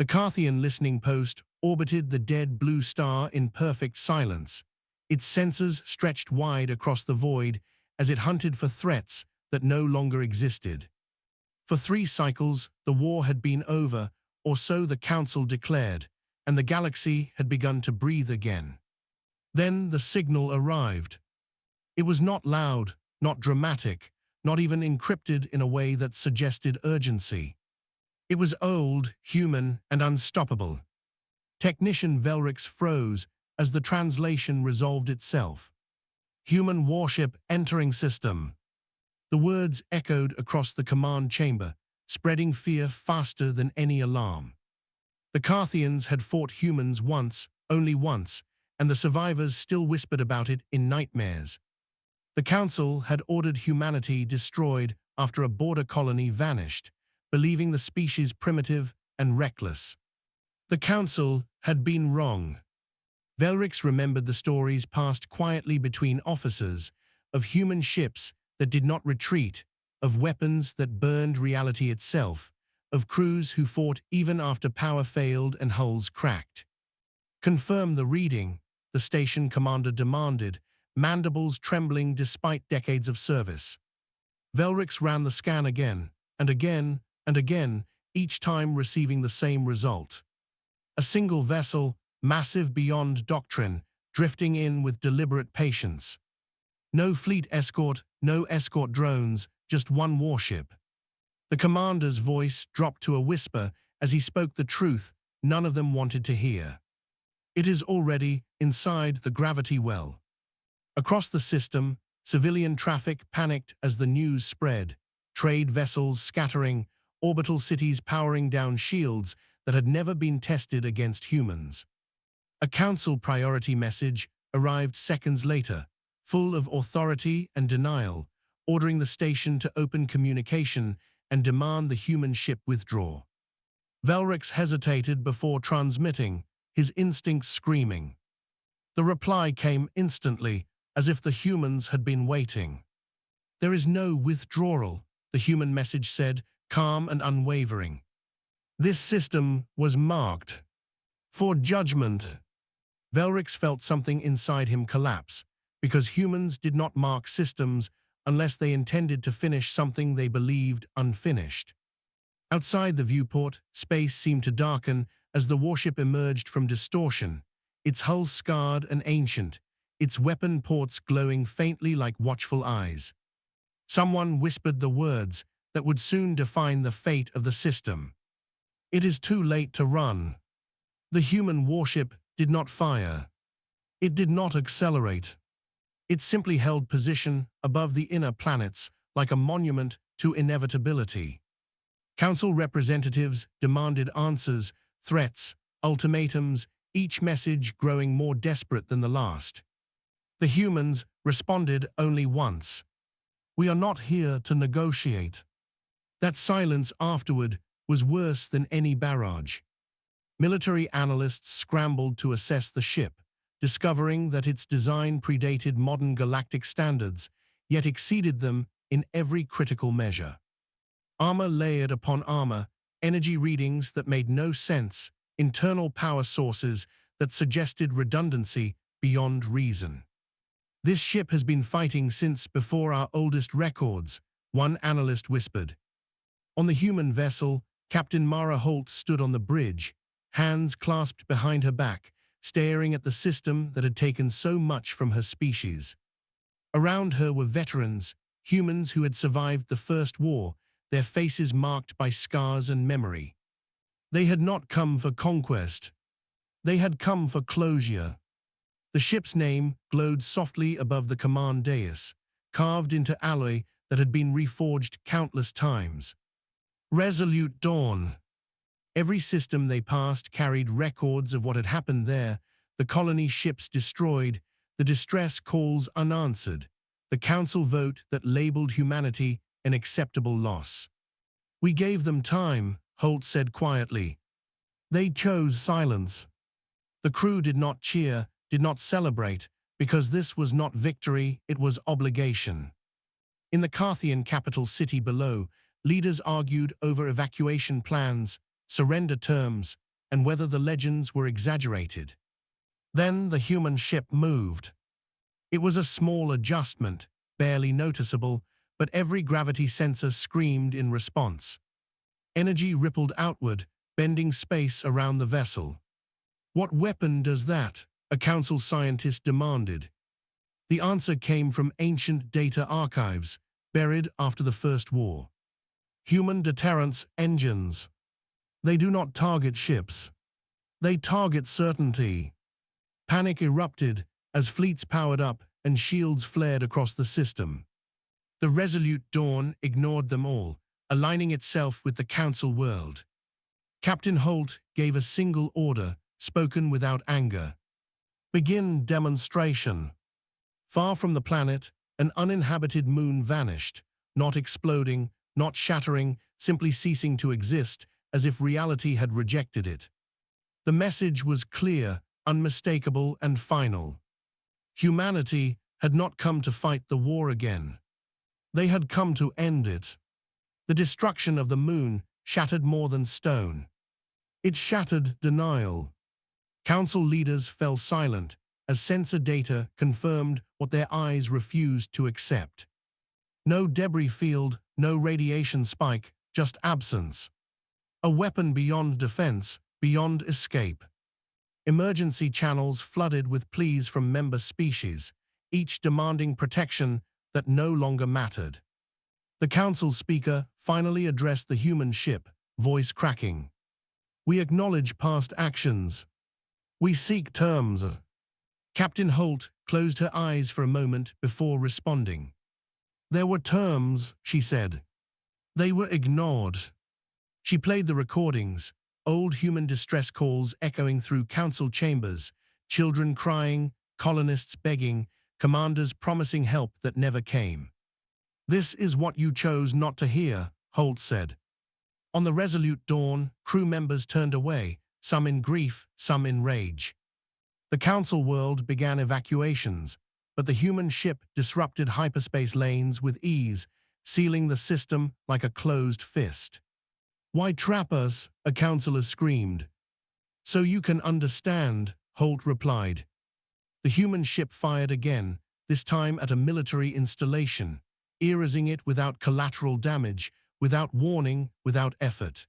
The Carthian listening post orbited the dead blue star in perfect silence, its sensors stretched wide across the void as it hunted for threats that no longer existed. For 3 cycles, the war had been over, or so the Council declared, and the galaxy had begun to breathe again. Then the signal arrived. It was not loud, not dramatic, not even encrypted in a way that suggested urgency. It was old, human, and unstoppable. Technician Velrix froze as the translation resolved itself. Human warship entering system. The words echoed across the command chamber, spreading fear faster than any alarm. The Carthians had fought humans once, only once, and the survivors still whispered about it in nightmares. The Council had ordered humanity destroyed after a border colony vanished, believing the species primitive and reckless. The Council had been wrong. Velrix remembered the stories passed quietly between officers, of human ships that did not retreat, of weapons that burned reality itself, of crews who fought even after power failed and hulls cracked. Confirm the reading, the station commander demanded, mandibles trembling despite decades of service. Velrix ran the scan again, and again, and again, each time receiving the same result. A single vessel, massive beyond doctrine, drifting in with deliberate patience. No fleet escort, no escort drones, just one warship. The commander's voice dropped to a whisper as he spoke the truth none of them wanted to hear. It is already inside the gravity well. Across the system, civilian traffic panicked as the news spread, trade vessels scattering, orbital cities powering down shields that had never been tested against humans. A Council priority message arrived seconds later, full of authority and denial, ordering the station to open communication and demand the human ship withdraw. Velrix hesitated before transmitting, his instincts screaming. The reply came instantly, as if the humans had been waiting. "There is no withdrawal," the human message said, calm and unwavering. "This system was marked for judgment." Velrix felt something inside him collapse, because humans did not mark systems unless they intended to finish something they believed unfinished. Outside the viewport, space seemed to darken as the warship emerged from distortion, its hull scarred and ancient, its weapon ports glowing faintly like watchful eyes. Someone whispered the words that would soon define the fate of the system. "It is too late to run." The human warship did not fire. It did not accelerate. It simply held position above the inner planets like a monument to inevitability. Council representatives demanded answers, threats, ultimatums, each message growing more desperate than the last. The humans responded only once. "We are not here to negotiate." That silence afterward was worse than any barrage. Military analysts scrambled to assess the ship, discovering that its design predated modern galactic standards, yet exceeded them in every critical measure. Armor layered upon armor, energy readings that made no sense, internal power sources that suggested redundancy beyond reason. "This ship has been fighting since before our oldest records," one analyst whispered. On the human vessel, Captain Mara Holt stood on the bridge, hands clasped behind her back, staring at the system that had taken so much from her species. Around her were veterans, humans who had survived the First War, their faces marked by scars and memory. They had not come for conquest. They had come for closure. The ship's name glowed softly above the command dais, carved into alloy that had been reforged countless times. Resolute Dawn. Every system they passed carried records of what had happened there, the colony ships destroyed, the distress calls unanswered, the council vote that labeled humanity an acceptable loss. "We gave them time," Holt said quietly. "They chose silence." The crew did not cheer, did not celebrate, because this was not victory, it was obligation. In the Carthian capital city below, leaders argued over evacuation plans, surrender terms, and whether the legends were exaggerated. Then the human ship moved. It was a small adjustment, barely noticeable, but every gravity sensor screamed in response. Energy rippled outward, bending space around the vessel. "What weapon does that?" a council scientist demanded. The answer came from ancient data archives, buried after the First War. Human deterrence engines. They do not target ships. They target certainty. Panic erupted as fleets powered up and shields flared across the system. The resolute dawn ignored them all, aligning itself with the council world. Captain Holt gave a single order, spoken without anger. "Begin demonstration." Far from the planet, an uninhabited moon vanished, not exploding, not shattering, simply ceasing to exist, as if reality had rejected it. The message was clear, unmistakable, and final. Humanity had not come to fight the war again. They had come to end it. The destruction of the moon shattered more than stone. It shattered denial. Council leaders fell silent as sensor data confirmed what their eyes refused to accept. No debris field, no radiation spike, just absence. A weapon beyond defense, beyond escape. Emergency channels flooded with pleas from member species, each demanding protection that no longer mattered. The council speaker finally addressed the human ship, voice cracking. "We acknowledge past actions. We seek terms." Captain Holt closed her eyes for a moment before responding. "There were terms," she said. "They were ignored." She played the recordings, old human distress calls echoing through council chambers, children crying, colonists begging, commanders promising help that never came. "This is what you chose not to hear," Holt said. On the resolute dawn, crew members turned away, some in grief, some in rage. The council world began evacuations, but the human ship disrupted hyperspace lanes with ease, sealing the system like a closed fist. "Why trap us?" a councillor screamed. "So you can understand," Holt replied. The human ship fired again, this time at a military installation, erasing it without collateral damage, without warning, without effort.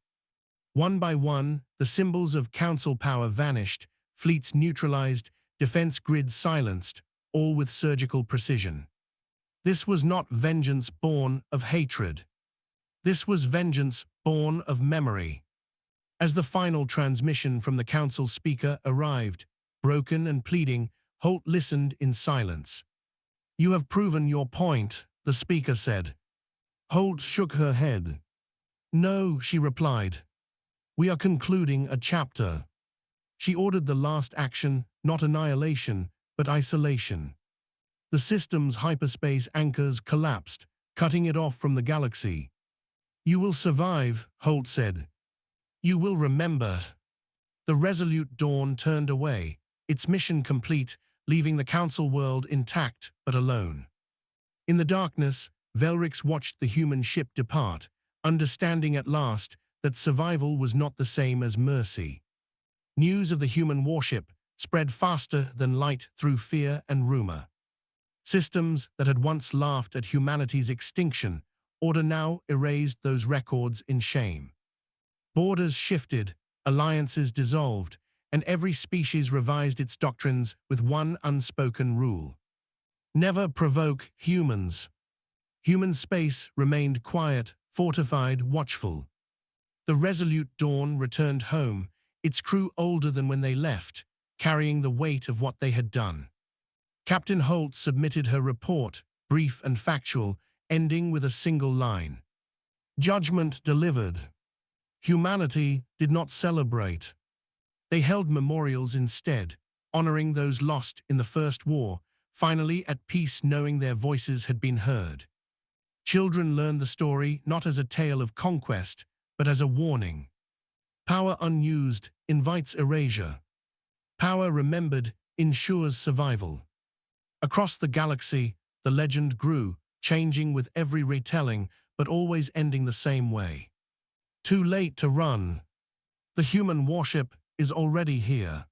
One by one, the symbols of council power vanished, fleets neutralized, defense grids silenced, all with surgical precision. This was not vengeance born of hatred. This was vengeance born of memory. As the final transmission from the council speaker arrived, broken and pleading, Holt listened in silence. "You have proven your point," the speaker said. Holt shook her head. "No," she replied. "We are concluding a chapter." She ordered the last action, not annihilation, but isolation. The system's hyperspace anchors collapsed, cutting it off from the galaxy. "You will survive," Holt said. "You will remember." The resolute dawn turned away, its mission complete, leaving the council world intact but alone. In the darkness, Velrix watched the human ship depart, understanding at last that survival was not the same as mercy. News of the human warship spread faster than light through fear and rumor. Systems that had once laughed at humanity's extinction, order now erased those records in shame. Borders shifted, alliances dissolved, and every species revised its doctrines with one unspoken rule: never provoke humans. Human space remained quiet, fortified, watchful. The resolute dawn returned home, its crew older than when they left, carrying the weight of what they had done. Captain Holt submitted her report, brief and factual, ending with a single line: "Judgment delivered." Humanity did not celebrate. They held memorials instead, honoring those lost in the First War, finally at peace knowing their voices had been heard. Children learned the story not as a tale of conquest, but as a warning. Power unused invites erasure. Power remembered ensures survival. Across the galaxy, the legend grew, changing with every retelling, but always ending the same way. Too late to run. The human warship is already here.